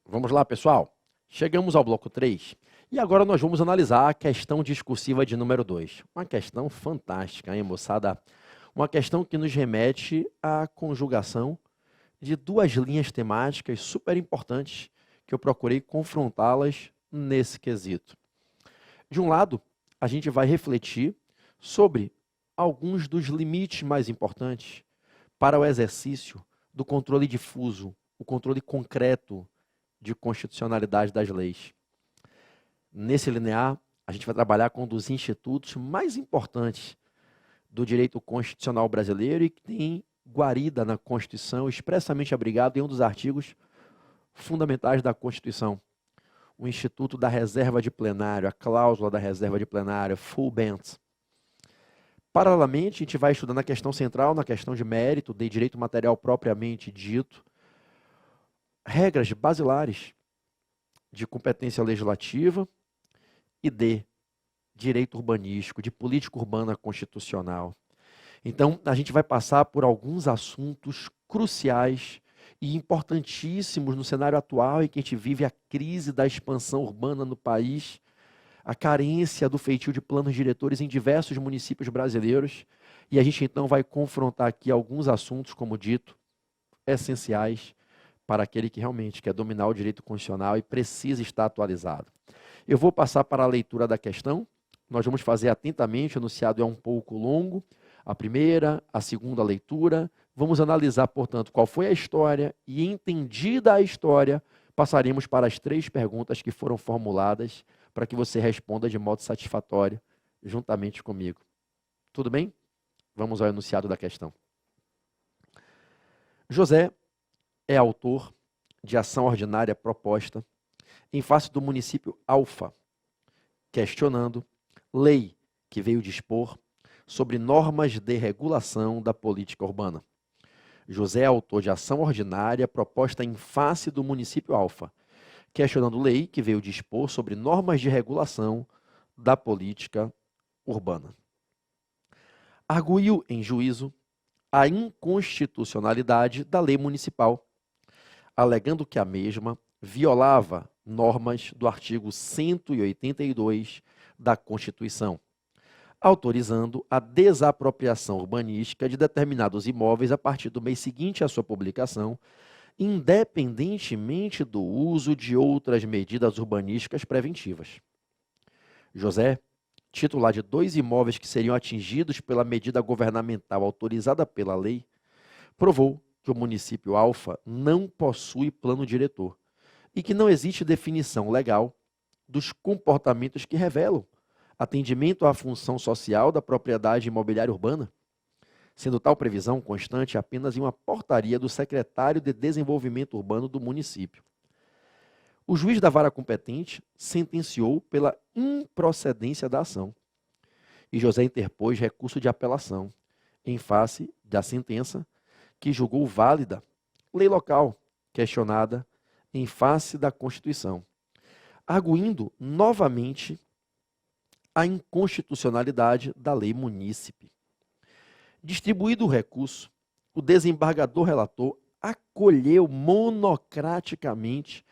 Vamos lá, pessoal. Chegamos ao bloco 3 e agora nós vamos analisar a questão discursiva de número 2. Uma questão fantástica, hein, moçada? Uma questão que nos remete à conjugação de duas linhas temáticas super importantes que eu procurei confrontá-las nesse quesito. De um lado, a gente vai refletir sobre alguns dos limites mais importantes para o exercício do controle difuso, o controle concreto de constitucionalidade das leis. Nesse linear, a gente vai trabalhar com um dos institutos mais importantes do direito constitucional brasileiro e que tem guarida na Constituição, expressamente abrigado em um dos artigos fundamentais da Constituição, o Instituto da Reserva de Plenário, a cláusula da reserva de plenário, full bench. Paralelamente, a gente vai estudando a questão central, na questão de mérito, de direito material propriamente dito, regras basilares de competência legislativa e de direito urbanístico, de política urbana constitucional. Então, a gente vai passar por alguns assuntos cruciais e importantíssimos no cenário atual em que a gente vive a crise da expansão urbana no país, a carência do feitio de planos diretores em diversos municípios brasileiros, e a gente então vai confrontar aqui alguns assuntos, como dito, essenciais para aquele que realmente quer dominar o direito constitucional e precisa estar atualizado. Eu vou passar para a leitura da questão, nós vamos fazer atentamente, o enunciado é um pouco longo, a primeira, a segunda leitura, vamos analisar, portanto, qual foi a história e, entendida a história, passaremos para as 3 perguntas que foram formuladas para que você responda de modo satisfatório, juntamente comigo. Tudo bem? Vamos ao enunciado da questão. José é autor de ação ordinária proposta em face do município Alfa, questionando lei que veio dispor sobre normas de regulação da política urbana. José é autor de ação ordinária proposta em face do município Alfa, questionando lei que veio dispor sobre normas de regulação da política urbana. Arguiu em juízo a inconstitucionalidade da lei municipal, alegando que a mesma violava normas do artigo 182 da Constituição, autorizando a desapropriação urbanística de determinados imóveis a partir do mês seguinte à sua publicação, independentemente do uso de outras medidas urbanísticas preventivas. José, titular de 2 imóveis que seriam atingidos pela medida governamental autorizada pela lei, provou que o município Alfa não possui plano diretor e que não existe definição legal dos comportamentos que revelam atendimento à função social da propriedade imobiliária urbana, sendo tal previsão constante apenas em uma portaria do secretário de Desenvolvimento Urbano do município. O juiz da vara competente sentenciou pela improcedência da ação e José interpôs recurso de apelação em face da sentença que julgou válida lei local questionada em face da Constituição, arguindo novamente a inconstitucionalidade da lei munícipe. Distribuído o recurso, o desembargador relator acolheu monocraticamente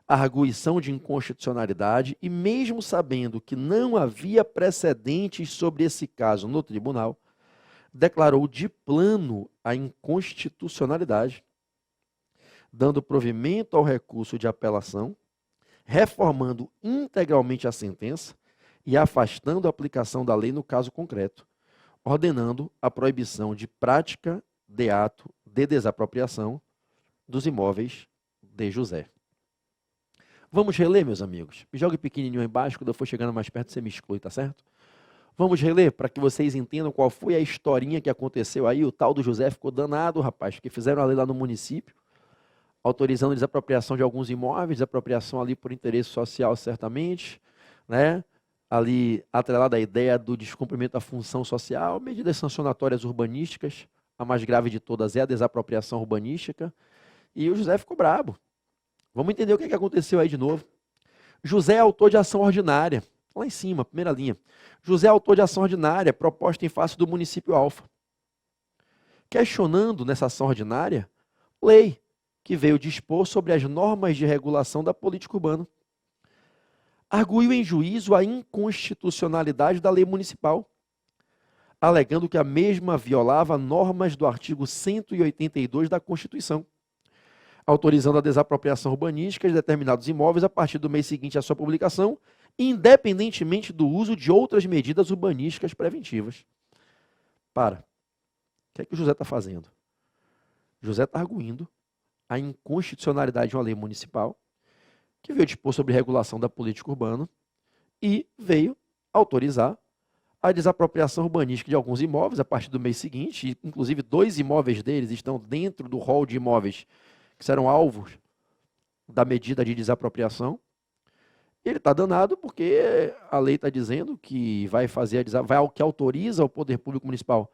a arguição de inconstitucionalidade e, mesmo sabendo que não havia precedentes sobre esse caso no tribunal, declarou de plano a inconstitucionalidade, dando provimento ao recurso de apelação, reformando integralmente a sentença e afastando a aplicação da lei no caso concreto, ordenando a proibição de prática de ato de desapropriação dos imóveis de José. Vamos reler, meus amigos? Me jogue pequenininho aí embaixo, quando eu for chegando mais perto você me exclui, tá certo? Vamos reler para que vocês entendam qual foi a historinha que aconteceu aí. O tal do José ficou danado, rapaz, porque fizeram a lei lá no município, autorizando a desapropriação de alguns imóveis, desapropriação ali por interesse social, certamente, né? Ali atrelada à ideia do descumprimento da função social, medidas sancionatórias urbanísticas, a mais grave de todas é a desapropriação urbanística, e o José ficou brabo. Vamos entender o que aconteceu aí de novo. José é autor de ação ordinária, lá em cima, primeira linha. José é autor de ação ordinária, proposta em face do município Alfa. Questionando nessa ação ordinária, lei que veio dispor sobre as normas de regulação da política urbana. Arguiu em juízo a inconstitucionalidade da lei municipal, alegando que a mesma violava normas do artigo 182 da Constituição, autorizando a desapropriação urbanística de determinados imóveis a partir do mês seguinte à sua publicação, independentemente do uso de outras medidas urbanísticas preventivas. O que é que o José está fazendo? José está arguindo a inconstitucionalidade de uma lei municipal que veio dispor sobre regulação da política urbana e veio autorizar a desapropriação urbanística de alguns imóveis a partir do mês seguinte, e, inclusive 2 imóveis deles estão dentro do rol de imóveis que serão alvos da medida de desapropriação. Ele está danado porque a lei está dizendo que que autoriza o poder público municipal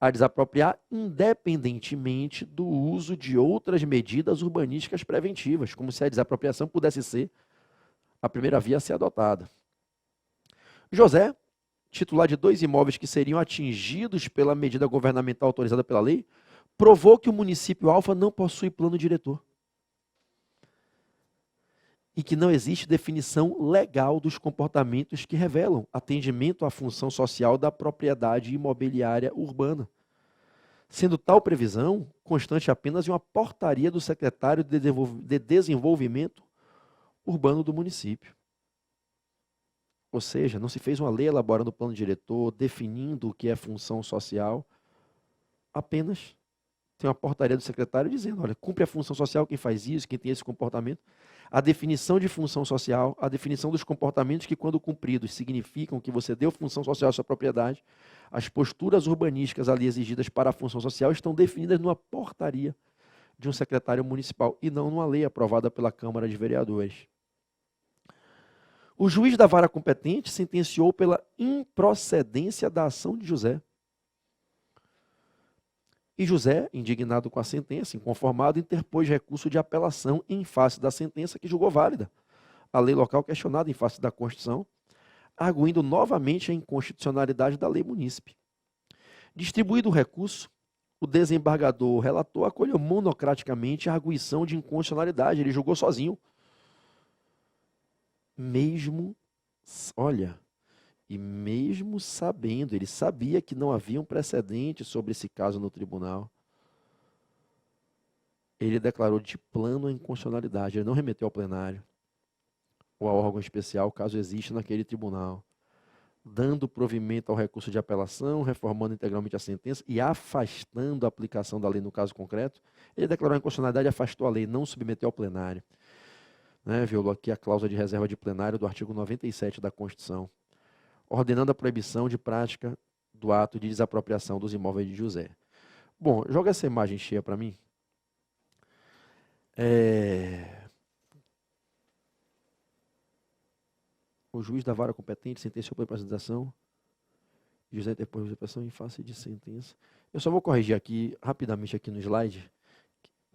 a desapropriar independentemente do uso de outras medidas urbanísticas preventivas, como se a desapropriação pudesse ser a primeira via a ser adotada. José, titular de 2 imóveis que seriam atingidos pela medida governamental autorizada pela lei, provou que o município Alfa não possui plano diretor e que não existe definição legal dos comportamentos que revelam atendimento à função social da propriedade imobiliária urbana, sendo tal previsão constante apenas em uma portaria do secretário de Desenvolvimento Urbano do município. Ou seja, não se fez uma lei elaborando o plano diretor, definindo o que é função social, apenas tem uma portaria do secretário dizendo, olha, cumpre a função social quem faz isso, quem tem esse comportamento. A definição de função social, a definição dos comportamentos que, quando cumpridos, significam que você deu função social à sua propriedade, as posturas urbanísticas ali exigidas para a função social estão definidas numa portaria de um secretário municipal e não numa lei aprovada pela Câmara de Vereadores. O juiz da vara competente sentenciou pela improcedência da ação de José. E José, indignado com a sentença, inconformado, interpôs recurso de apelação em face da sentença que julgou válida a lei local questionada em face da Constituição, arguindo novamente a inconstitucionalidade da lei munícipe. Distribuído o recurso, o desembargador relator acolheu monocraticamente a arguição de inconstitucionalidade, ele julgou sozinho. Mesmo sabendo, ele sabia que não havia um precedente sobre esse caso no tribunal, ele declarou de plano a inconstitucionalidade, ele não remeteu ao plenário ou a órgão especial, caso exista naquele tribunal, dando provimento ao recurso de apelação, reformando integralmente a sentença e afastando a aplicação da lei no caso concreto. Ele declarou a inconstitucionalidade e afastou a lei, não submeteu ao plenário. Violou aqui a cláusula de reserva de plenário do artigo 97 da Constituição, ordenando a proibição de prática do ato de desapropriação dos imóveis de José. Bom, joga essa imagem cheia para mim. O juiz da vara competente sentenciou pela apresentação. José interpôs representação em face de sentença. Eu só vou corrigir aqui, rapidamente aqui no slide,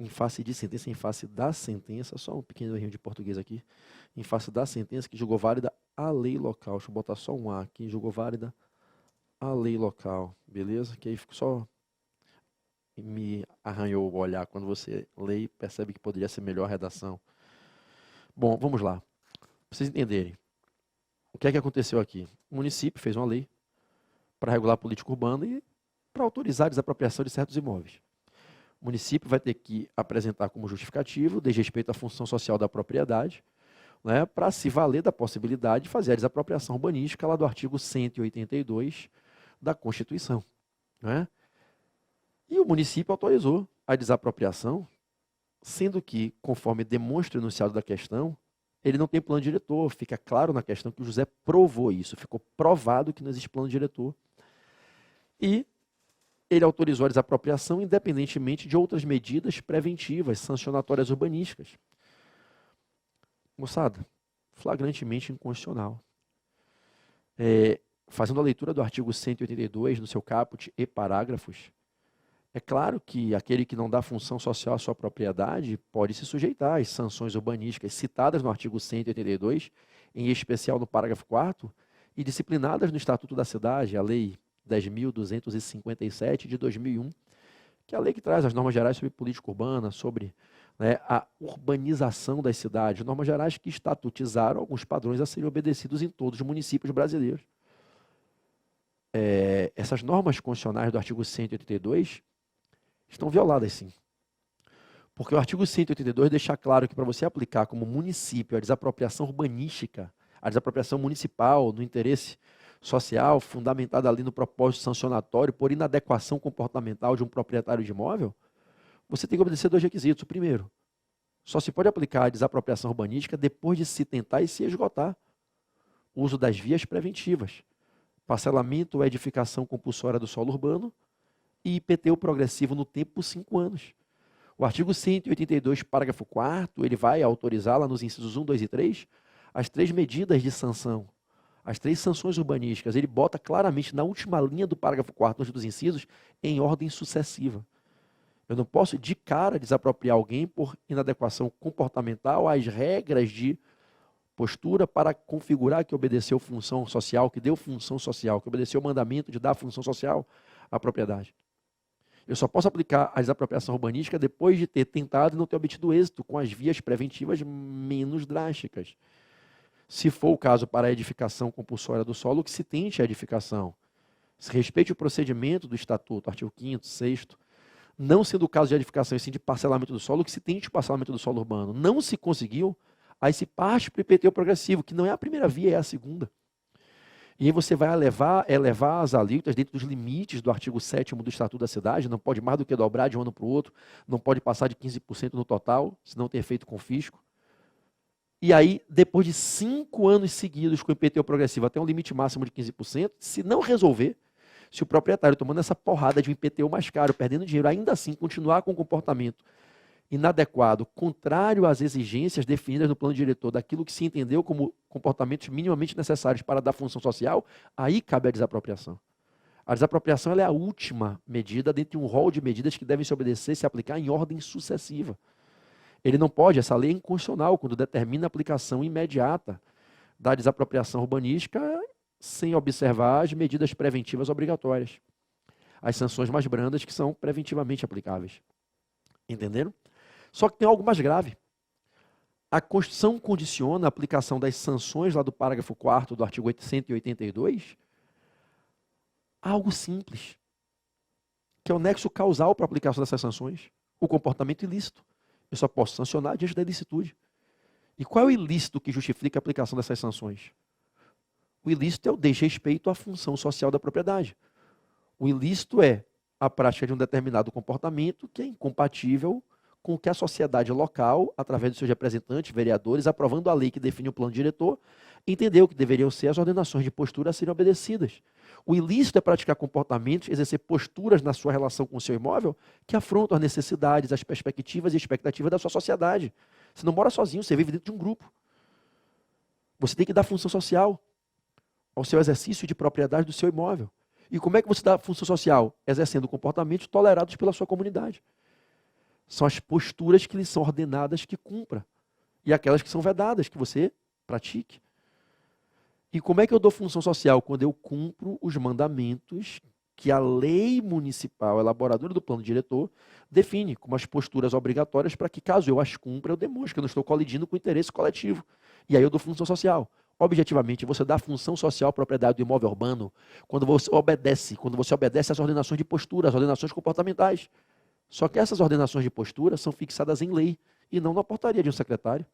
em face de sentença, em face da sentença, só um pequeno errinho de português aqui, em face da sentença que julgou válida a lei local. Deixa eu botar só um A aqui, julgou válida a lei local, beleza? Que aí fico só me arranhou o olhar quando você lê e percebe que poderia ser melhor a redação. Bom, vamos lá. Para vocês entenderem, o que é que aconteceu aqui? O município fez uma lei para regular a política urbana e para autorizar a desapropriação de certos imóveis. O município vai ter que apresentar como justificativo, desde respeito à função social da propriedade, para se valer da possibilidade de fazer a desapropriação urbanística lá do artigo 182 da Constituição. E o município autorizou a desapropriação, sendo que, conforme demonstra o enunciado da questão, ele não tem plano diretor. Fica claro na questão que o José provou isso, ficou provado que não existe plano diretor. E ele autorizou a desapropriação independentemente de outras medidas preventivas, sancionatórias urbanísticas. Moçada, flagrantemente inconstitucional. Fazendo a leitura do artigo 182, no seu caput e parágrafos, é claro que aquele que não dá função social à sua propriedade pode se sujeitar às sanções urbanísticas citadas no artigo 182, em especial no parágrafo 4º, e disciplinadas no Estatuto da Cidade, a Lei 10.257 de 2001, que é a lei que traz as normas gerais sobre política urbana, sobre né, a urbanização das cidades, normas gerais que estatutizaram alguns padrões a serem obedecidos em todos os municípios brasileiros. Essas normas constitucionais do artigo 182 estão violadas, sim. Porque o artigo 182 deixa claro que para você aplicar como município a desapropriação urbanística, a desapropriação municipal no interesse social, fundamentada ali no propósito sancionatório por inadequação comportamental de um proprietário de imóvel, você tem que obedecer dois requisitos. O primeiro, só se pode aplicar a desapropriação urbanística depois de se tentar e se esgotar o uso das vias preventivas, parcelamento ou edificação compulsória do solo urbano e IPTU progressivo no tempo por 5 anos. O artigo 182, parágrafo 4º, ele vai autorizar lá nos incisos 1, 2 e 3, as 3 medidas de sanção, as 3 sanções urbanísticas. Ele bota claramente na última linha do parágrafo 4º dos incisos em ordem sucessiva. Eu não posso de cara desapropriar alguém por inadequação comportamental às regras de postura para configurar que obedeceu função social, que deu função social, que obedeceu o mandamento de dar função social à propriedade. Eu só posso aplicar a desapropriação urbanística depois de ter tentado e não ter obtido êxito com as vias preventivas menos drásticas. Se for o caso para a edificação compulsória do solo, que se tente a edificação. Se respeite o procedimento do Estatuto, artigo 5º, 6º. Não sendo o caso de edificação e sim de parcelamento do solo, que se tente o parcelamento do solo urbano. Não se conseguiu, aí se parte para o IPTU progressivo, que não é a primeira via, é a segunda. E aí você vai elevar as alíquotas dentro dos limites do artigo 7º do Estatuto da Cidade, não pode mais do que dobrar de um ano para o outro, não pode passar de 15% no total, se não ter feito confisco. E aí, depois de 5 anos seguidos com o IPTU progressivo até um limite máximo de 15%, se não resolver, se o proprietário tomando essa porrada de um IPTU mais caro, perdendo dinheiro, ainda assim continuar com um comportamento inadequado, contrário às exigências definidas no plano diretor daquilo que se entendeu como comportamentos minimamente necessários para dar função social, aí cabe a desapropriação. A desapropriação ela é a última medida dentre um rol de medidas que devem se obedecer e se aplicar em ordem sucessiva. Ele não pode, essa lei é inconstitucional quando determina a aplicação imediata da desapropriação urbanística sem observar as medidas preventivas obrigatórias. As sanções mais brandas que são preventivamente aplicáveis. Entenderam? Só que tem algo mais grave. A Constituição condiciona a aplicação das sanções lá do parágrafo 4º do artigo 182 a algo simples, que é o nexo causal para a aplicação dessas sanções, o comportamento ilícito. Eu só posso sancionar diante da ilicitude. E qual é o ilícito que justifica a aplicação dessas sanções? O ilícito é o desrespeito à função social da propriedade. O ilícito é a prática de um determinado comportamento que é incompatível com o que a sociedade local, através dos seus representantes, vereadores, aprovando a lei que define o plano diretor, entendeu que deveriam ser as ordenações de postura a serem obedecidas. O ilícito é praticar comportamentos, exercer posturas na sua relação com o seu imóvel que afrontam as necessidades, as perspectivas e expectativas da sua sociedade. Você não mora sozinho, você vive dentro de um grupo. Você tem que dar função social ao seu exercício de propriedade do seu imóvel. E como é que você dá função social? Exercendo comportamentos tolerados pela sua comunidade. São as posturas que lhe são ordenadas que cumpra. E aquelas que são vedadas, que você pratique. E como é que eu dou função social? Quando eu cumpro os mandamentos que a lei municipal, elaboradora do plano diretor, define como as posturas obrigatórias para que, caso eu as cumpra, eu demonstre que eu não estou colidindo com o interesse coletivo. E aí eu dou função social. Objetivamente, você dá função social à propriedade do imóvel urbano quando você obedece às ordenações de postura, às ordenações comportamentais. Só que essas ordenações de postura são fixadas em lei e não na portaria de um secretário.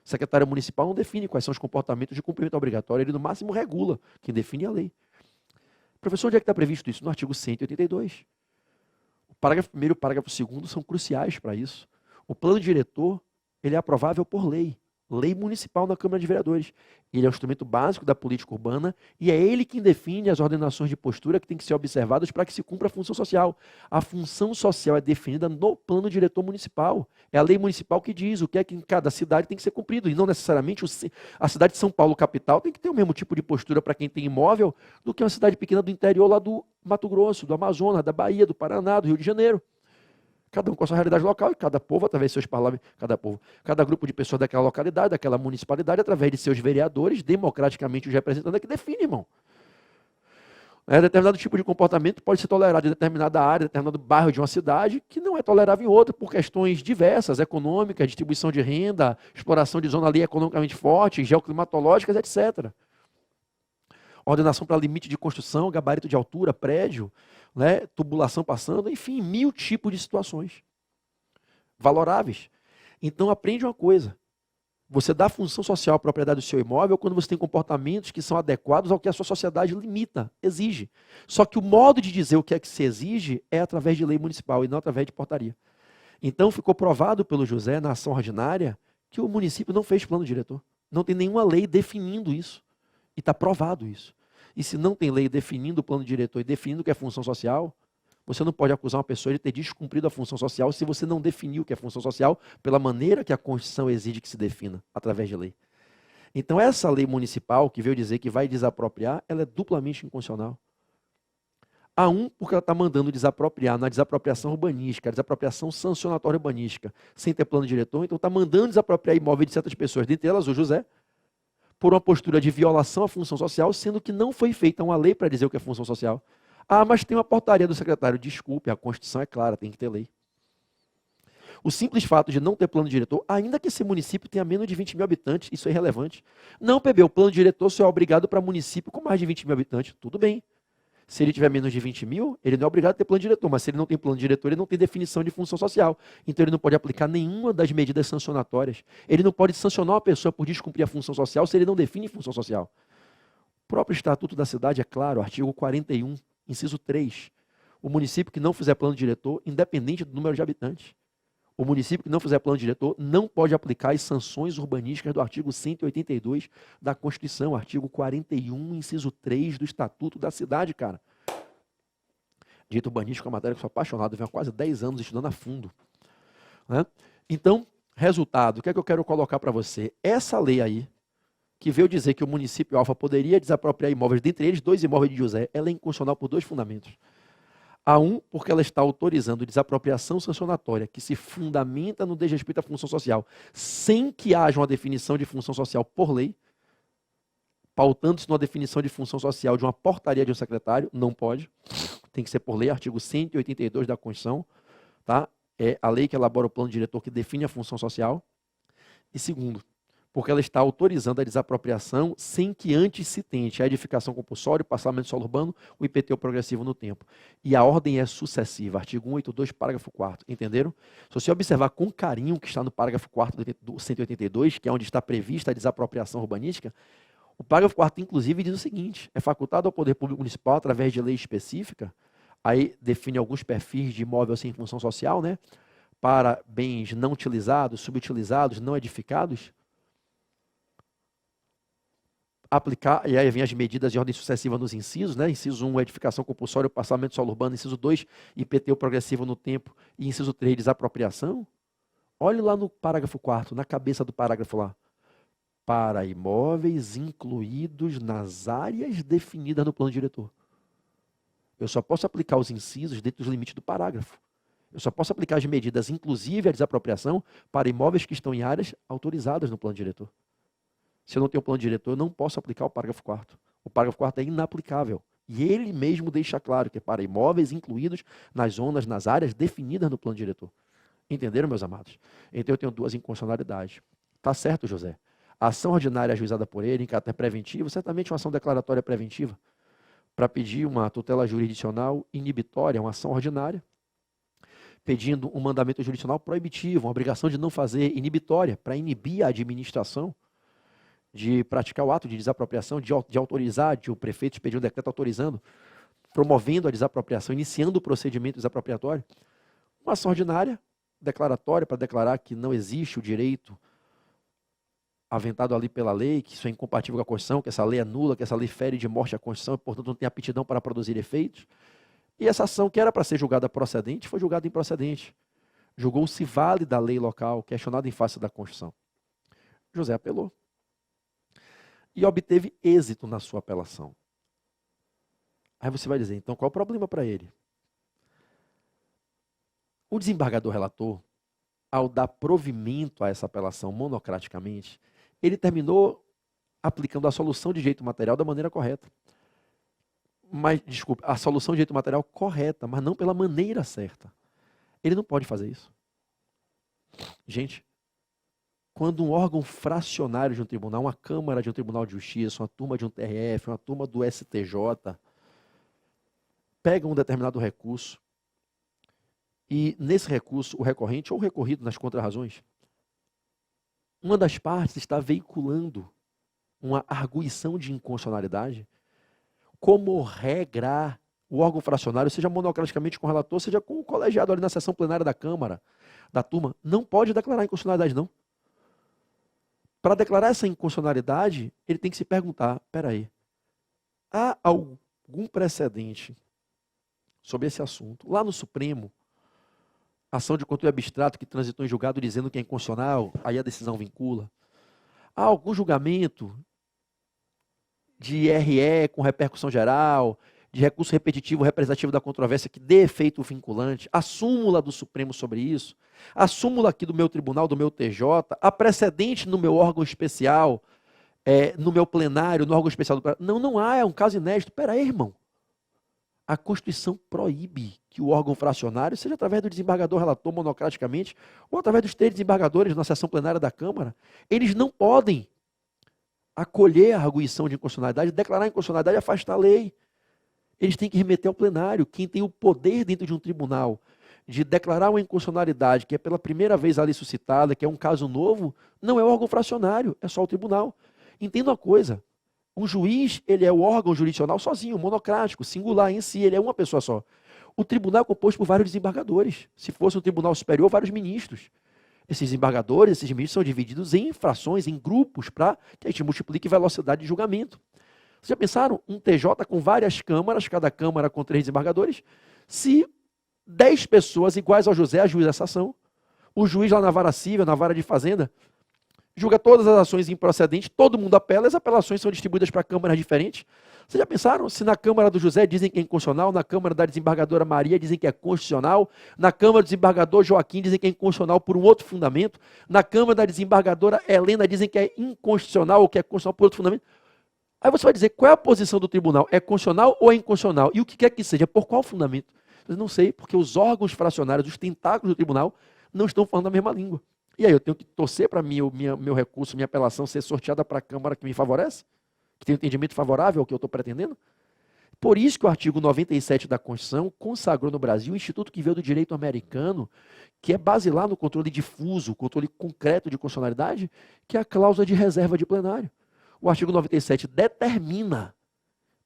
O secretário municipal não define quais são os comportamentos de cumprimento obrigatório, ele no máximo regula, quem define é a lei. Professor, onde é que está previsto isso? No artigo 182. O parágrafo 1º e o parágrafo 2º são cruciais para isso. O plano diretor, ele é aprovável por lei. Lei municipal na Câmara de Vereadores. Ele é o instrumento básico da política urbana e é ele quem define as ordenações de postura que têm que ser observadas para que se cumpra a função social. A função social é definida no plano diretor municipal. É a lei municipal que diz o que é que em cada cidade tem que ser cumprido. E não necessariamente a cidade de São Paulo, capital, tem que ter o mesmo tipo de postura para quem tem imóvel do que uma cidade pequena do interior lá do Mato Grosso, do Amazonas, da Bahia, do Paraná, do Rio de Janeiro. Cada um com a sua realidade local, e cada povo, através de seus parlamentos, cada grupo de pessoas daquela localidade, daquela municipalidade, através de seus vereadores, democraticamente os representando, é que define, irmão. Determinado tipo de comportamento pode ser tolerado em determinada área, determinado bairro de uma cidade, que não é tolerável em outra, por questões diversas, econômicas, distribuição de renda, exploração de zona ali economicamente forte, geoclimatológicas, etc. Ordenação para limite de construção, gabarito de altura, prédio, né, tubulação passando, enfim, 1000 tipos de situações valoráveis. Então aprende uma coisa. Você dá função social à propriedade do seu imóvel quando você tem comportamentos que são adequados ao que a sua sociedade limita, exige. Só que o modo de dizer o que é que se exige é através de lei municipal e não através de portaria. Então ficou provado pelo José, na ação ordinária, que o município não fez plano diretor. Não tem nenhuma lei definindo isso. E está provado isso. E se não tem lei definindo o plano diretor e definindo o que é função social, você não pode acusar uma pessoa de ter descumprido a função social se você não definiu o que é função social pela maneira que a Constituição exige que se defina, através de lei. Então, essa lei municipal, que veio dizer que vai desapropriar, ela é duplamente inconstitucional. Porque ela está mandando desapropriar na desapropriação urbanística, a desapropriação sancionatória urbanística, sem ter plano diretor, então está mandando desapropriar imóveis de certas pessoas, dentre elas o José, por uma postura de violação à função social, sendo que não foi feita uma lei para dizer o que é função social. Mas tem uma portaria do secretário. Desculpe, a Constituição é clara, tem que ter lei. O simples fato de não ter plano diretor, ainda que esse município tenha menos de 20 mil habitantes, isso é irrelevante. Não, PB, o plano diretor só é obrigado para município com mais de 20 mil habitantes. Tudo bem. Se ele tiver menos de 20 mil, ele não é obrigado a ter plano diretor, mas se ele não tem plano diretor, ele não tem definição de função social. Então ele não pode aplicar nenhuma das medidas sancionatórias. Ele não pode sancionar uma pessoa por descumprir a função social se ele não define função social. O próprio Estatuto da Cidade é claro, artigo 41, inciso 3. O município que não fizer plano diretor, independente do número de habitantes, o município que não fizer plano diretor não pode aplicar as sanções urbanísticas do artigo 182 da Constituição, artigo 41, inciso 3 do Estatuto da Cidade, cara. Direito urbanístico é uma matéria que eu sou apaixonado, eu venho há quase 10 anos estudando a fundo. Né? Então, resultado, o que é que eu quero colocar para você? Essa lei aí, que veio dizer que o município alfa poderia desapropriar imóveis, dentre eles 2 imóveis de José, ela é inconstitucional por 2 fundamentos. Porque ela está autorizando desapropriação sancionatória que se fundamenta no desrespeito à função social, sem que haja uma definição de função social por lei, pautando-se numa definição de função social de uma portaria de um secretário, não pode, tem que ser por lei, artigo 182 da Constituição, tá? É a lei que elabora o plano diretor que define a função social. E segundo, porque ela está autorizando a desapropriação sem que antes se tente a edificação compulsória, o passamento de solo urbano, o IPTU progressivo no tempo. E a ordem é sucessiva, artigo 182, parágrafo 4º, entenderam? Se você observar com carinho o que está no parágrafo 4º do 182, que é onde está prevista a desapropriação urbanística, o parágrafo 4º, inclusive, diz o seguinte: é facultado ao Poder Público Municipal, através de lei específica, aí define alguns perfis de imóvel sem função social, né, para bens não utilizados, subutilizados, não edificados, aplicar, e aí vem as medidas de ordem sucessiva nos incisos, né? Inciso 1, edificação compulsória, passamento de solo urbano. Inciso 2, IPTU progressivo no tempo. E inciso 3, desapropriação. Olhe lá no parágrafo 4º, na cabeça do parágrafo lá. Para imóveis incluídos nas áreas definidas no plano diretor. Eu só posso aplicar os incisos dentro dos limites do parágrafo. Eu só posso aplicar as medidas, inclusive a desapropriação, para imóveis que estão em áreas autorizadas no plano diretor. Se eu não tenho plano diretor, eu não posso aplicar o parágrafo 4º. O parágrafo 4º é inaplicável. E ele mesmo deixa claro que é para imóveis incluídos nas zonas, nas áreas definidas no plano diretor. Entenderam, meus amados? Então eu tenho 2 inconstitucionalidades. Tá certo, José? A ação ordinária ajuizada por ele, em caráter preventivo, certamente uma ação declaratória preventiva, para pedir uma tutela jurisdicional inibitória, uma ação ordinária, pedindo um mandamento jurisdicional proibitivo, uma obrigação de não fazer inibitória, para inibir a administração de praticar o ato de desapropriação, de autorizar, de o prefeito expedir um decreto autorizando, promovendo a desapropriação, iniciando o procedimento desapropriatório. Uma ação ordinária, declaratória, para declarar que não existe o direito aventado ali pela lei, que isso é incompatível com a Constituição, que essa lei é nula, que essa lei fere de morte a Constituição e, portanto, não tem aptidão para produzir efeitos. E essa ação, que era para ser julgada procedente, foi julgada improcedente. Julgou-se válida a lei local, questionada em face da Constituição. José apelou. E obteve êxito na sua apelação. Aí você vai dizer, então qual é o problema para ele? O desembargador relator, ao dar provimento a essa apelação monocraticamente, ele terminou aplicando a solução de direito material da maneira correta. mas, desculpe, a solução de direito material correta, mas não pela maneira certa. Ele não pode fazer isso. Gente, quando um órgão fracionário de um tribunal, uma Câmara de um Tribunal de Justiça, uma turma de um TRF, uma turma do STJ, pega um determinado recurso e, nesse recurso, o recorrente ou o recorrido nas contrarrazões, uma das partes está veiculando uma arguição de inconstitucionalidade, como regra, o órgão fracionário, seja monocraticamente com o relator, seja com o colegiado ali na sessão plenária da Câmara, da turma, não pode declarar inconstitucionalidade, não. Para declarar essa inconstitucionalidade, ele tem que se perguntar, peraí, há algum precedente sobre esse assunto? Lá no Supremo, ação de controle abstrato que transitou em julgado dizendo que é inconstitucional, aí a decisão vincula. Há algum julgamento de RE com repercussão geral, de recurso repetitivo representativo da controvérsia que dê efeito vinculante, a súmula do Supremo sobre isso, a súmula aqui do meu tribunal, do meu TJ, a precedente no meu órgão especial, no meu plenário, no órgão especial do plenário. Não, não há, é um caso inédito. Pera aí, irmão. A Constituição proíbe que o órgão fracionário, seja através do desembargador relator monocraticamente, ou através dos três desembargadores na sessão plenária da Câmara, eles não podem acolher a arguição de inconstitucionalidade, declarar a inconstitucionalidade e afastar a lei. Eles têm que remeter ao plenário. Quem tem o poder dentro de um tribunal de declarar uma inconstitucionalidade, que é pela primeira vez ali suscitada, que é um caso novo, não é o órgão fracionário, é só o tribunal. Entenda uma coisa, um juiz, ele é o órgão jurisdicional sozinho, monocrático, singular em si, ele é uma pessoa só. O tribunal é composto por vários desembargadores. Se fosse um tribunal superior, vários ministros. Esses desembargadores, esses ministros são divididos em frações, em grupos, para que a gente multiplique velocidade de julgamento. Vocês já pensaram? Um TJ com várias câmaras, cada câmara com 3 desembargadores? Se 10 pessoas iguais ao José ajuizam essa ação, o juiz lá na vara civil, na vara de fazenda, julga todas as ações improcedentes, todo mundo apela, as apelações são distribuídas para câmaras diferentes. Vocês já pensaram? Se na Câmara do José dizem que é inconstitucional, na Câmara da desembargadora Maria dizem que é constitucional, na Câmara do desembargador Joaquim dizem que é inconstitucional por um outro fundamento, na Câmara da desembargadora Helena dizem que é inconstitucional ou que é constitucional por outro fundamento. Aí você vai dizer, qual é a posição do tribunal? É constitucional ou é inconstitucional? E o que quer que seja, por qual fundamento? Eu não sei, porque os órgãos fracionários, os tentáculos do tribunal, não estão falando a mesma língua. E aí eu tenho que torcer para meu recurso, minha apelação ser sorteada para a Câmara que me favorece? Que tem um entendimento favorável ao que eu estou pretendendo? Por isso que o artigo 97 da Constituição consagrou no Brasil o Instituto que veio do direito americano, que é basilar no controle difuso, controle concreto de constitucionalidade, que é a cláusula de reserva de plenário. O artigo 97 determina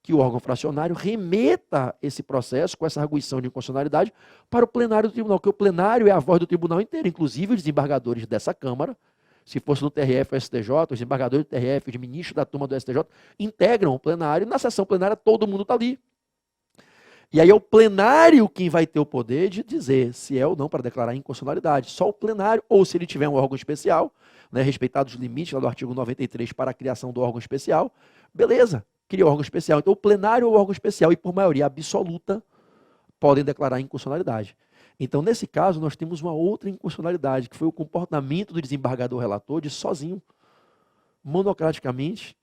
que o órgão fracionário remeta esse processo com essa arguição de inconstitucionalidade para o plenário do tribunal, que o plenário é a voz do tribunal inteiro, inclusive os desembargadores dessa Câmara, se fosse no TRF ou STJ, os desembargadores do TRF, os ministros da turma do STJ, integram o plenário, e na sessão plenária todo mundo está ali. E aí é o plenário quem vai ter o poder de dizer se é ou não para declarar inconstitucionalidade. Só o plenário, ou se ele tiver um órgão especial, né, respeitados os limites lá do artigo 93 para a criação do órgão especial, beleza, cria o órgão especial. Então o plenário ou o órgão especial, e por maioria absoluta, podem declarar inconstitucionalidade. Então, nesse caso, nós temos uma outra inconstitucionalidade, que foi o comportamento do desembargador relator de sozinho, monocraticamente,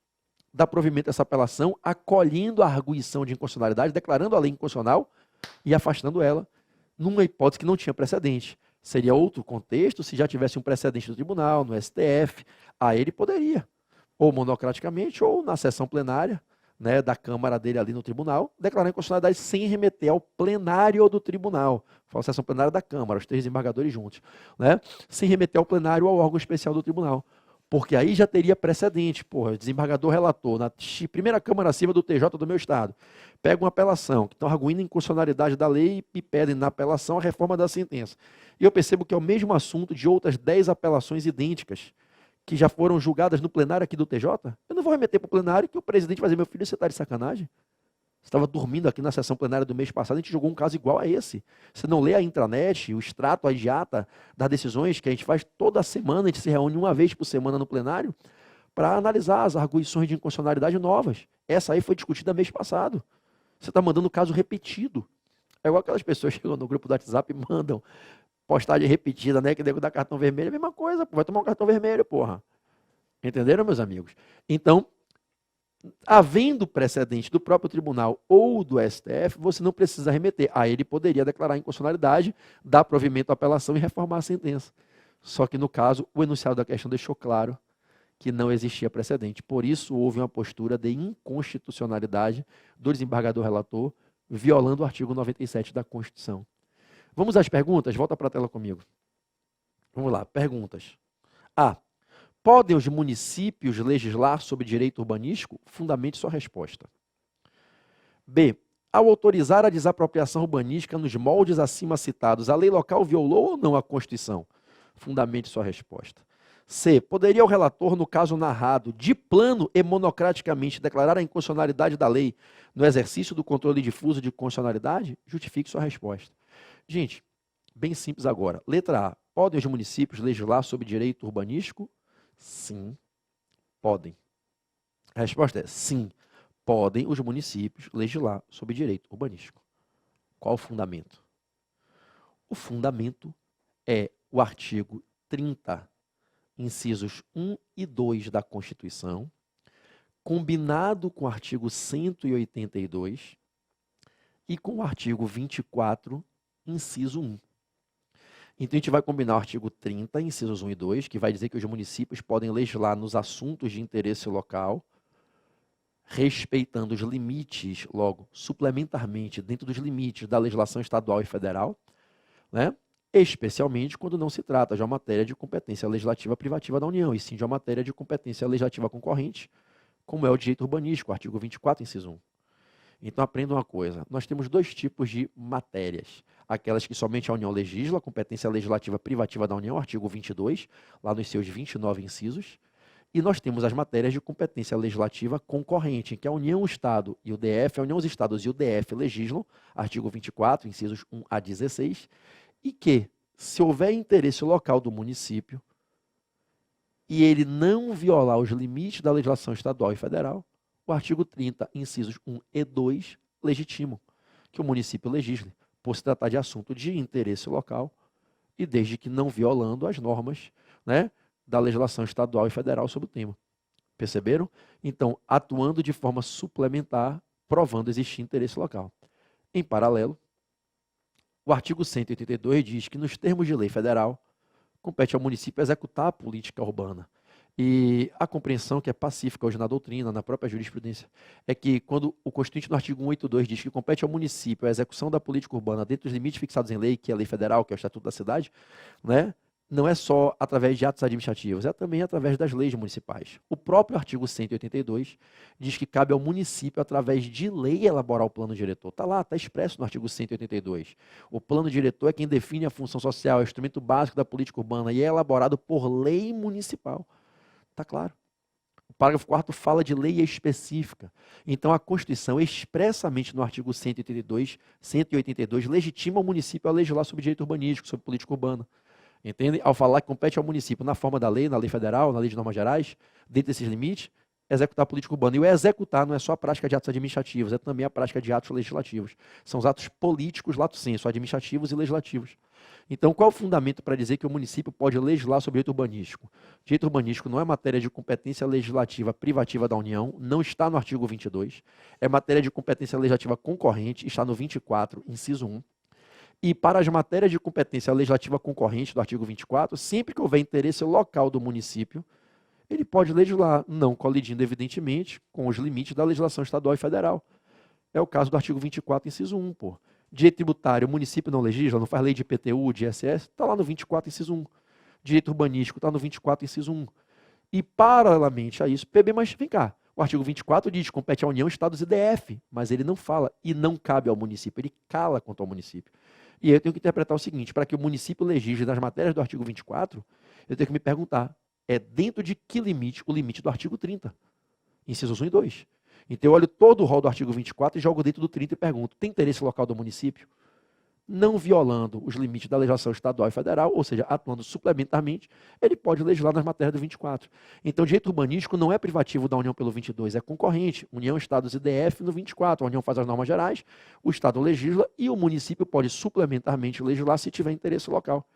dar provimento a essa apelação, acolhendo a arguição de inconstitucionalidade, declarando a lei inconstitucional e afastando ela, numa hipótese que não tinha precedente. Seria outro contexto se já tivesse um precedente do tribunal, no STF, aí ele poderia, ou monocraticamente, ou na sessão plenária, né, da Câmara dele ali no tribunal, declarar inconstitucionalidade sem remeter ao plenário do tribunal. Fala sessão plenária da Câmara, os 3 desembargadores juntos, né, sem remeter ao plenário ou ao órgão especial do tribunal. Porque aí já teria precedente. Porra, desembargador relator, na primeira Câmara acima do TJ do meu estado, pega uma apelação, que estão arguindo a inconstitucionalidade da lei e pedem na apelação a reforma da sentença. E eu percebo que é o mesmo assunto de outras 10 apelações idênticas, que já foram julgadas no plenário aqui do TJ. Eu não vou remeter para o plenário que o presidente vai dizer, meu filho, você está de sacanagem? Você estava dormindo aqui na sessão plenária do mês passado, a gente jogou um caso igual a esse. Você não lê a intranet, o extrato, a ata das decisões que a gente faz toda semana, a gente se reúne uma vez por semana no plenário para analisar as arguições de inconstitucionalidade novas. Essa aí foi discutida mês passado. Você está mandando caso repetido. É igual aquelas pessoas que chegam no grupo do WhatsApp e mandam postagem repetida, né? Que nego dá cartão vermelho, é a mesma coisa, vai tomar um cartão vermelho, porra. Entenderam, meus amigos? Então, havendo precedente do próprio tribunal ou do STF, você não precisa remeter. Aí ele poderia declarar inconstitucionalidade, dar provimento à apelação e reformar a sentença. Só que, no caso, o enunciado da questão deixou claro que não existia precedente. Por isso, houve uma postura de inconstitucionalidade do desembargador relator, violando o artigo 97 da Constituição. Vamos às perguntas? Volta para a tela comigo. Vamos lá, perguntas. A. Podem os municípios legislar sobre direito urbanístico? Fundamente sua resposta. B. Ao autorizar a desapropriação urbanística nos moldes acima citados, a lei local violou ou não a Constituição? Fundamente sua resposta. C. Poderia o relator, no caso narrado, de plano e monocraticamente declarar a inconstitucionalidade da lei no exercício do controle difuso de constitucionalidade? Justifique sua resposta. Gente, bem simples agora. Letra A. Podem os municípios legislar sobre direito urbanístico? Sim, podem. A resposta é sim, podem os municípios legislar sobre direito urbanístico. Qual o fundamento? O fundamento é o artigo 30, incisos 1 e 2 da Constituição, combinado com o artigo 182 e com o artigo 24, inciso 1. Então, a gente vai combinar o artigo 30, incisos 1 e 2, que vai dizer que os municípios podem legislar nos assuntos de interesse local, respeitando os limites, logo, suplementarmente, dentro dos limites da legislação estadual e federal, né? Especialmente quando não se trata de uma matéria de competência legislativa privativa da União, e sim de uma matéria de competência legislativa concorrente, como é o direito urbanístico, artigo 24, inciso 1. Então, aprenda uma coisa, nós temos dois tipos de matérias. Aquelas que somente a União legisla, competência legislativa privativa da União, artigo 22, lá nos seus 29 incisos. E nós temos as matérias de competência legislativa concorrente, em que a União, o Estado e o DF, a União, os Estados e o DF legislam, artigo 24, incisos 1 a 16, e que, se houver interesse local do município e ele não violar os limites da legislação estadual e federal, o artigo 30, incisos 1 e 2, legitimam que o município legisle, por se tratar de assunto de interesse local e desde que não violando as normas, né, da legislação estadual e federal sobre o tema. Perceberam? Então, atuando de forma suplementar, provando existir interesse local. Em paralelo, o artigo 182 diz que, nos termos de lei federal, compete ao município executar a política urbana. E a compreensão que é pacífica hoje na doutrina, na própria jurisprudência, é que quando o Constituinte no artigo 182 diz que compete ao município a execução da política urbana dentro dos limites fixados em lei, que é a lei federal, que é o Estatuto da Cidade, né, não é só através de atos administrativos, é também através das leis municipais. O próprio artigo 182 diz que cabe ao município, através de lei, elaborar o plano diretor. Está lá, está expresso no artigo 182. O plano diretor é quem define a função social, é o instrumento básico da política urbana e é elaborado por lei municipal. Está claro. O parágrafo 4º fala de lei específica. Então, a Constituição, expressamente no artigo 182, legitima o município a legislar sobre direito urbanístico, sobre política urbana. Entende? Ao falar que compete ao município, na forma da lei, na lei federal, na lei de normas gerais, dentro desses limites, executar a política urbana. E o executar não é só a prática de atos administrativos, é também a prática de atos legislativos. São os atos políticos, lato sensu, administrativos e legislativos. Então, qual é o fundamento para dizer que o município pode legislar sobre direito urbanístico? Direito urbanístico não é matéria de competência legislativa privativa da União, não está no artigo 22. É matéria de competência legislativa concorrente, está no 24, inciso 1. E para as matérias de competência legislativa concorrente do artigo 24, sempre que houver interesse local do município, ele pode legislar, não colidindo, evidentemente, com os limites da legislação estadual e federal. É o caso do artigo 24, inciso 1, pô. Direito tributário, o município não legisla, não faz lei de IPTU, de ISS, está lá no 24, inciso 1. Direito urbanístico está no 24, inciso 1. E, paralelamente a isso, PB, mas vem cá, o artigo 24 diz que compete à União, Estados e DF, mas ele não fala e não cabe ao município, ele cala quanto ao município. E eu tenho que interpretar o seguinte, para que o município legisle nas matérias do artigo 24, eu tenho que me perguntar, é dentro de que limite o limite do artigo 30? Incisos 1 e 2. Então eu olho todo o rol do artigo 24 e jogo dentro do 30 e pergunto, tem interesse local do município? Não violando os limites da legislação estadual e federal, ou seja, atuando suplementarmente, ele pode legislar nas matérias do 24. Então, o direito urbanístico não é privativo da União pelo 22, é concorrente. União, Estados e DF no 24. A União faz as normas gerais, o Estado legisla e o município pode suplementarmente legislar se tiver interesse local.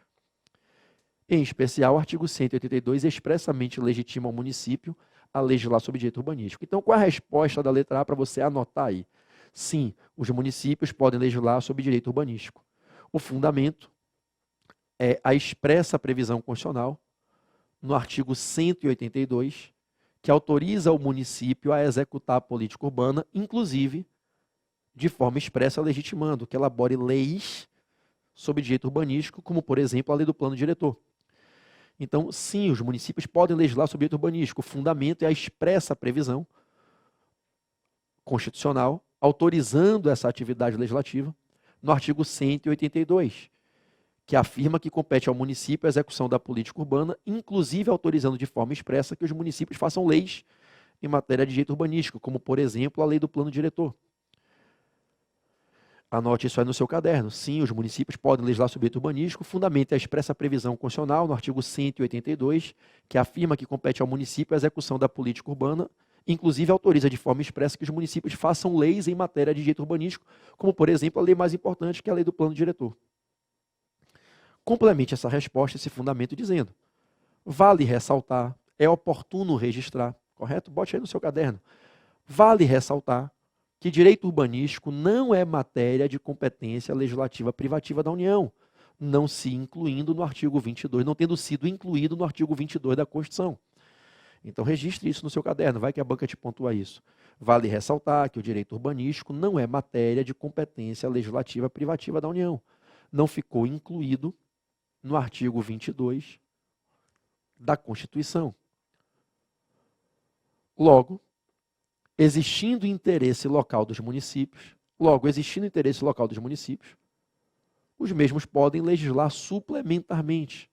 Em especial, o artigo 182 expressamente legitima ao município a legislar sobre direito urbanístico. Então, qual é a resposta da letra A para você anotar aí? Sim, os municípios podem legislar sobre direito urbanístico. O fundamento é a expressa previsão constitucional no artigo 182, que autoriza o município a executar a política urbana, inclusive de forma expressa legitimando que elabore leis sobre direito urbanístico, como, por exemplo, a lei do plano diretor. Então, sim, os municípios podem legislar sobre direito urbanístico. O fundamento é a expressa previsão constitucional autorizando essa atividade legislativa no artigo 182, que afirma que compete ao município a execução da política urbana, inclusive autorizando de forma expressa que os municípios façam leis em matéria de direito urbanístico, como, por exemplo, a lei do plano diretor. Anote isso aí no seu caderno. Sim, os municípios podem legislar sobre direito urbanístico, fundamenta a expressa previsão constitucional no artigo 182, que afirma que compete ao município a execução da política urbana, inclusive autoriza de forma expressa que os municípios façam leis em matéria de direito urbanístico, como, por exemplo, a lei mais importante, que é a lei do plano diretor. Complemente essa resposta, esse fundamento, dizendo: vale ressaltar, é oportuno registrar, correto? Bote aí no seu caderno. Vale ressaltar que direito urbanístico não é matéria de competência legislativa privativa da União, não se incluindo no artigo 22, não tendo sido incluído no artigo 22 da Constituição. Então, registre isso no seu caderno, vai que a banca te pontua isso. Vale ressaltar que o direito urbanístico não é matéria de competência legislativa privativa da União, não ficou incluído no artigo 22 da Constituição. Logo, existindo interesse local dos municípios, os mesmos podem legislar suplementarmente.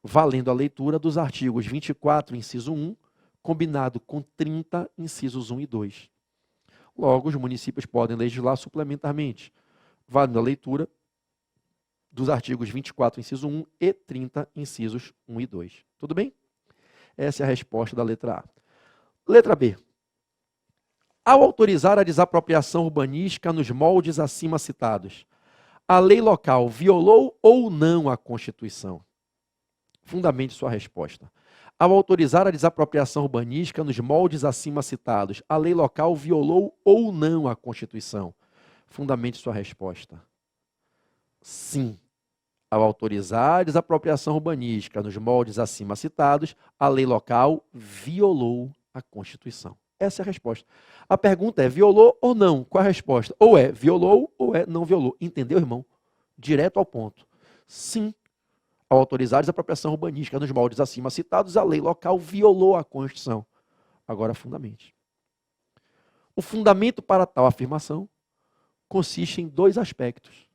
Valendo a leitura dos artigos 24, inciso 1, combinado com 30, incisos 1 e 2. Logo, os municípios podem legislar suplementarmente, valendo a leitura dos artigos 24, inciso 1 e 30, incisos 1 e 2. Tudo bem? Essa é a resposta da letra A. Letra B. Ao autorizar a desapropriação urbanística nos moldes acima citados, a lei local violou ou não a Constituição? Fundamente sua resposta. Ao autorizar a desapropriação urbanística nos moldes acima citados, a lei local violou ou não a Constituição? Fundamente sua resposta. Sim. Ao autorizar a desapropriação urbanística nos moldes acima citados, a lei local violou a Constituição. Essa é a resposta. A pergunta é: violou ou não? Qual é a resposta? Ou é violou ou é não violou. Entendeu, irmão? Direto ao ponto. Sim. Ao autorizar a desapropriação urbanística nos moldes acima citados, a lei local violou a Constituição. Agora, fundamente. O fundamento para tal afirmação consiste em dois aspectos.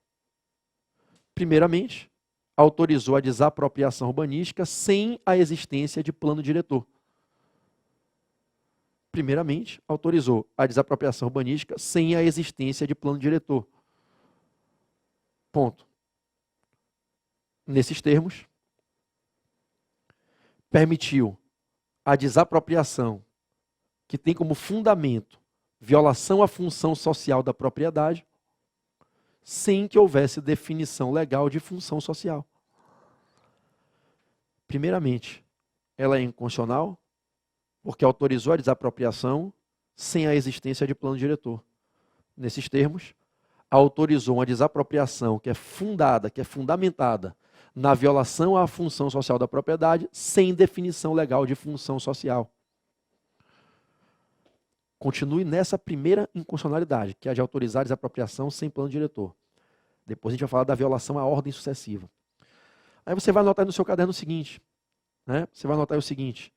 Primeiramente, autorizou a desapropriação urbanística sem a existência de plano diretor. Primeiramente, autorizou a desapropriação urbanística sem a existência de plano diretor. Ponto. Nesses termos, permitiu a desapropriação que tem como fundamento violação à função social da propriedade, sem que houvesse definição legal de função social. Primeiramente, ela é inconstitucional, porque autorizou a desapropriação sem a existência de plano diretor. Nesses termos, autorizou uma desapropriação que é fundamentada na violação à função social da propriedade, sem definição legal de função social. Continue nessa primeira inconstitucionalidade, que é a de autorizar a desapropriação sem plano diretor. Depois a gente vai falar da violação à ordem sucessiva. Aí você vai anotar no seu caderno o seguinte, né? Você vai anotar o seguinte: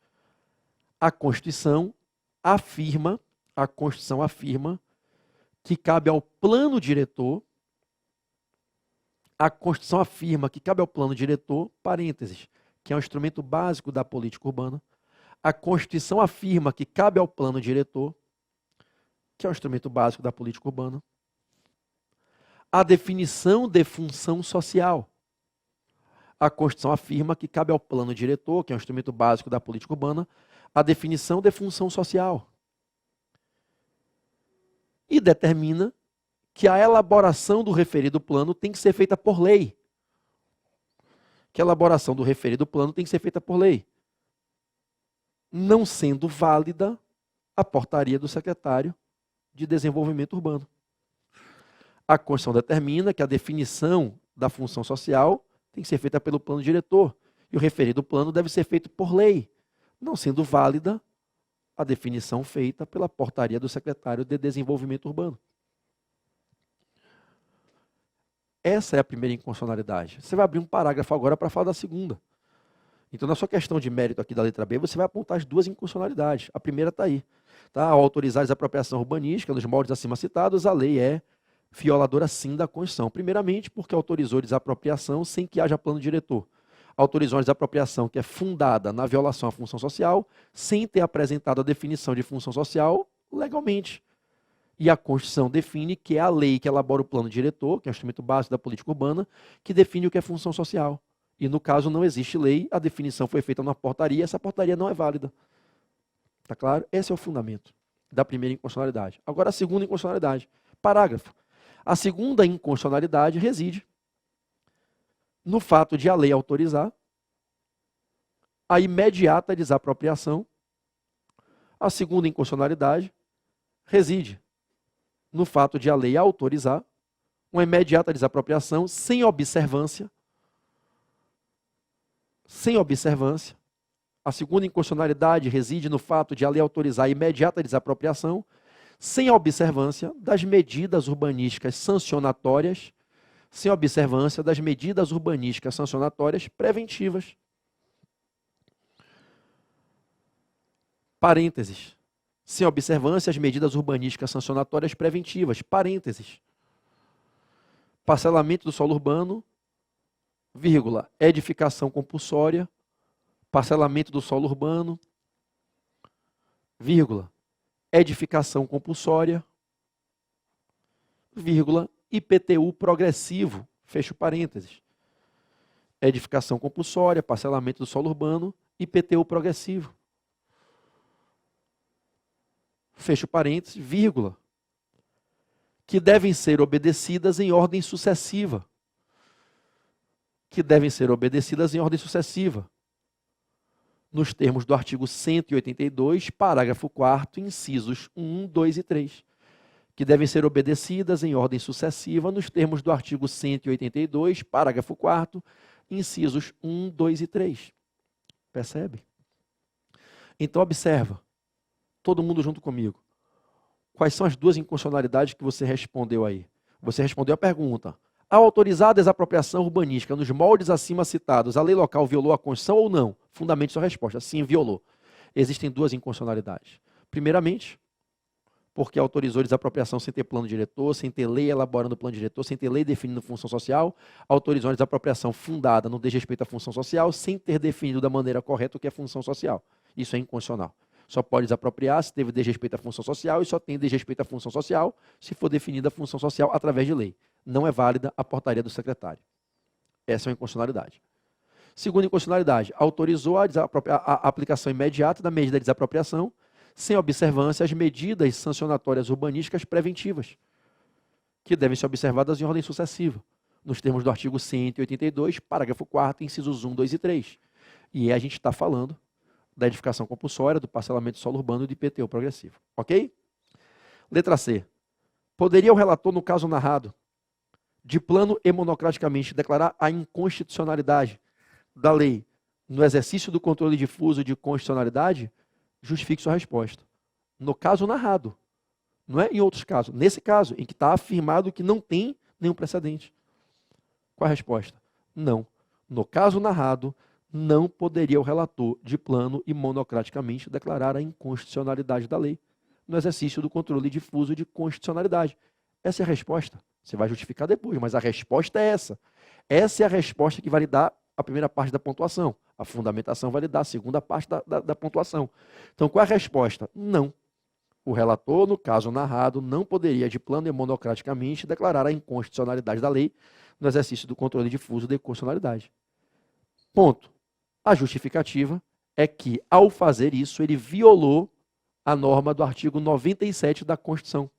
a Constituição afirma que cabe ao plano diretor, parênteses, que é um instrumento básico da política urbana. A Constituição afirma que cabe ao plano diretor, que é um instrumento básico da política urbana, a definição de função social. A Constituição afirma que cabe ao plano diretor, que é um instrumento básico da política urbana, a definição de função social. E determina que a elaboração do referido plano tem que ser feita por lei. que a elaboração do referido plano tem que ser feita por lei, não sendo válida a portaria do secretário de Desenvolvimento Urbano. A Constituição determina que a definição da função social tem que ser feita pelo plano diretor, e o referido plano deve ser feito por lei, não sendo válida a definição feita pela portaria do secretário de Desenvolvimento Urbano. Essa é a primeira inconstitucionalidade. Você vai abrir um parágrafo agora para falar da segunda. Então, na sua questão de mérito aqui da letra B, você vai apontar as duas inconstitucionalidades. A primeira está aí. Tá? Ao autorizar a desapropriação urbanística nos moldes acima citados, a lei é violadora sim da Constituição. Primeiramente, porque autorizou a desapropriação sem que haja plano diretor. Autorizou a desapropriação que é fundada na violação à função social, sem ter apresentado a definição de função social legalmente. E a Constituição define que é a lei que elabora o plano diretor, que é o instrumento básico da política urbana, que define o que é função social. E no caso não existe lei, a definição foi feita numa portaria, essa portaria não é válida. Tá claro? Esse é o fundamento da primeira inconstitucionalidade. Agora a segunda inconstitucionalidade. Parágrafo. A segunda inconstitucionalidade reside no fato de a lei autorizar a imediata desapropriação. A segunda inconstitucionalidade reside no fato de a lei autorizar uma imediata desapropriação sem observância. Sem observância. A segunda inconstitucionalidade reside no fato de a lei autorizar a imediata desapropriação sem observância das medidas urbanísticas sancionatórias, sem observância das medidas urbanísticas sancionatórias preventivas. Parênteses. Sem observância as medidas urbanísticas sancionatórias preventivas. Parênteses. Parcelamento do solo urbano, vírgula, edificação compulsória, parcelamento do solo urbano, vírgula, edificação compulsória, vírgula, IPTU progressivo, fecho parênteses. Edificação compulsória, parcelamento do solo urbano, IPTU progressivo. Fecho parênteses, vírgula, que devem ser obedecidas em ordem sucessiva. Que devem ser obedecidas em ordem sucessiva. Nos termos do artigo 182, parágrafo 4º, incisos 1, 2 e 3. Que devem ser obedecidas em ordem sucessiva nos termos do artigo 182, parágrafo 4º, incisos 1, 2 e 3. Percebe? Então, observa. Todo mundo junto comigo. Quais são as duas inconstitucionalidades que você respondeu aí? Você respondeu a pergunta. Ao autorizar a desapropriação urbanística nos moldes acima citados, a lei local violou a Constituição ou não? Fundamente sua resposta. Sim, violou. Existem duas inconstitucionalidades. Primeiramente, porque autorizou a desapropriação sem ter plano diretor, sem ter lei elaborando o plano diretor, sem ter lei definindo função social, autorizou a desapropriação fundada no desrespeito à função social, sem ter definido da maneira correta o que é função social. Isso é inconstitucional. Só pode desapropriar se teve desrespeito à função social e só tem desrespeito à função social se for definida a função social através de lei. Não é válida a portaria do secretário. Essa é uma inconstitucionalidade. Segunda inconstitucionalidade, autorizou a aplicação imediata da medida de desapropriação sem observância às medidas sancionatórias urbanísticas preventivas, que devem ser observadas em ordem sucessiva, nos termos do artigo 182, parágrafo 4º, incisos 1, 2 e 3. E a gente está falando da edificação compulsória, do parcelamento do solo urbano e do IPTU progressivo. Ok? Letra C. Poderia o relator, no caso narrado, de plano e monocraticamente declarar a inconstitucionalidade da lei no exercício do controle difuso de constitucionalidade? Justifique sua resposta. No caso narrado. Não é em outros casos. Nesse caso, em que está afirmado que não tem nenhum precedente. Qual a resposta? Não. No caso narrado, não poderia o relator, de plano e monocraticamente, declarar a inconstitucionalidade da lei no exercício do controle difuso de constitucionalidade. Essa é a resposta. Você vai justificar depois, mas a resposta é essa. Essa é a resposta que vai lhe dar a primeira parte da pontuação. A fundamentação vai lhe dar a segunda parte da pontuação. Então, qual é a resposta? Não. O relator, no caso narrado, não poderia, de plano e monocraticamente, declarar a inconstitucionalidade da lei no exercício do controle difuso de constitucionalidade. Ponto. A justificativa é que, ao fazer isso, ele violou a norma do artigo 97 da Constituição.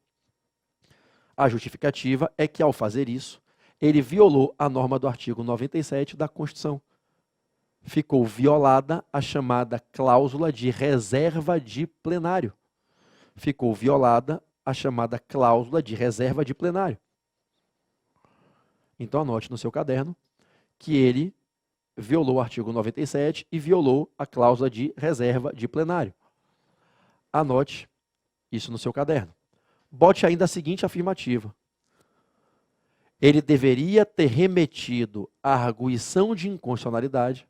A justificativa é que, ao fazer isso, ele violou a norma do artigo 97 da Constituição. ficou violada a chamada cláusula de reserva de plenário. Ficou violada a chamada cláusula de reserva de plenário. Então anote no seu caderno que ele violou o artigo 97 e violou a cláusula de reserva de plenário. Anote isso no seu caderno. Bote ainda a seguinte afirmativa. Ele deveria ter remetido a arguição de inconstitucionalidade.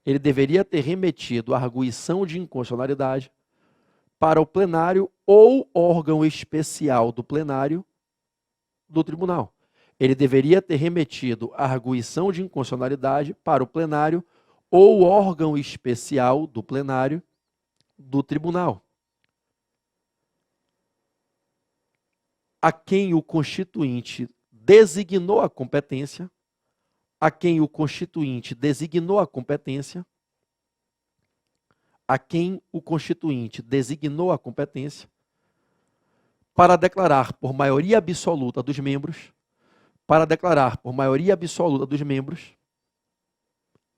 Ele deveria ter remetido a arguição de inconstitucionalidade para o plenário ou órgão especial do plenário do tribunal. Ele deveria ter remetido a arguição de inconstitucionalidade para o plenário ou órgão especial do plenário do tribunal, a quem o constituinte designou a competência, a quem o constituinte designou a competência, a quem o constituinte designou a competência, para declarar por maioria absoluta dos membros,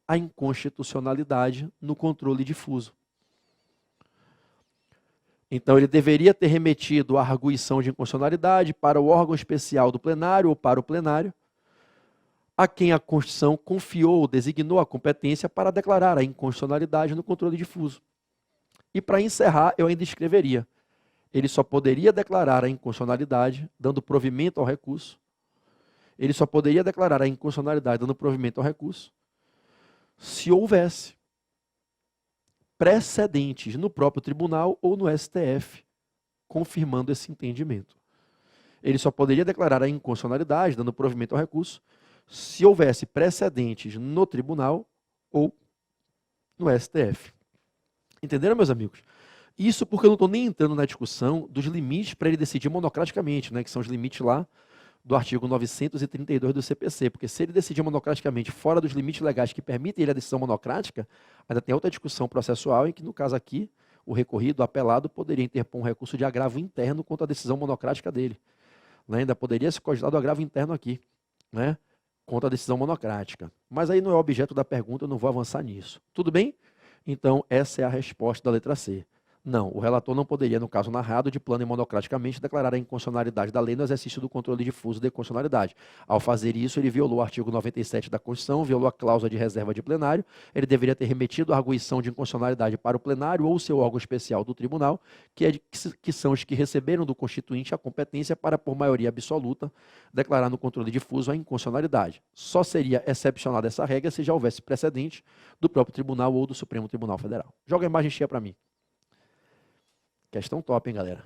a inconstitucionalidade no controle difuso. Então, ele deveria ter remetido a arguição de inconstitucionalidade para o órgão especial do plenário ou para o plenário, a quem a Constituição confiou ou designou a competência para declarar a inconstitucionalidade no controle difuso. E para encerrar, eu ainda escreveria: ele só poderia declarar a inconstitucionalidade dando provimento ao recurso. Ele só poderia declarar a inconstitucionalidade dando provimento ao recurso se houvesse precedentes no próprio tribunal ou no STF confirmando esse entendimento. Ele só poderia declarar a inconstitucionalidade dando provimento ao recurso se houvesse precedentes no tribunal ou no STF. Entenderam, meus amigos? Isso porque eu não estou nem entrando na discussão dos limites para ele decidir monocraticamente, né, que são os limites lá do artigo 932 do CPC, porque se ele decidir monocraticamente fora dos limites legais que permitem ele a decisão monocrática, ainda tem outra discussão processual em que, no caso aqui, o recorrido, o apelado, poderia interpor um recurso de agravo interno contra a decisão monocrática dele. Né? Ainda poderia se cogitar do agravo interno aqui, né? Contra a decisão monocrática. Mas aí não é o objeto da pergunta, eu não vou avançar nisso. Tudo bem? Então, essa é a resposta da letra C. Não, o relator não poderia, no caso narrado, de plano e monocraticamente, declarar a inconstitucionalidade da lei no exercício do controle difuso de constitucionalidade. Ao fazer isso, ele violou o artigo 97 da Constituição, violou a cláusula de reserva de plenário, ele deveria ter remetido a arguição de inconstitucionalidade para o plenário ou seu órgão especial do tribunal, que são os que receberam do Constituinte a competência para, por maioria absoluta, declarar no controle difuso a inconstitucionalidade. Só seria excepcionada essa regra se já houvesse precedente do próprio tribunal ou do Supremo Tribunal Federal. Joga a imagem cheia para mim. Questão top, hein, galera?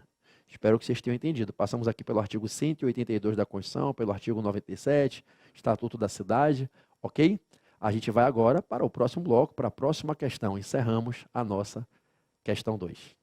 Espero que vocês tenham entendido. Passamos aqui pelo artigo 182 da Constituição, pelo artigo 97, Estatuto da Cidade, ok? A gente vai agora para o próximo bloco, para a próxima questão. Encerramos a nossa questão 2.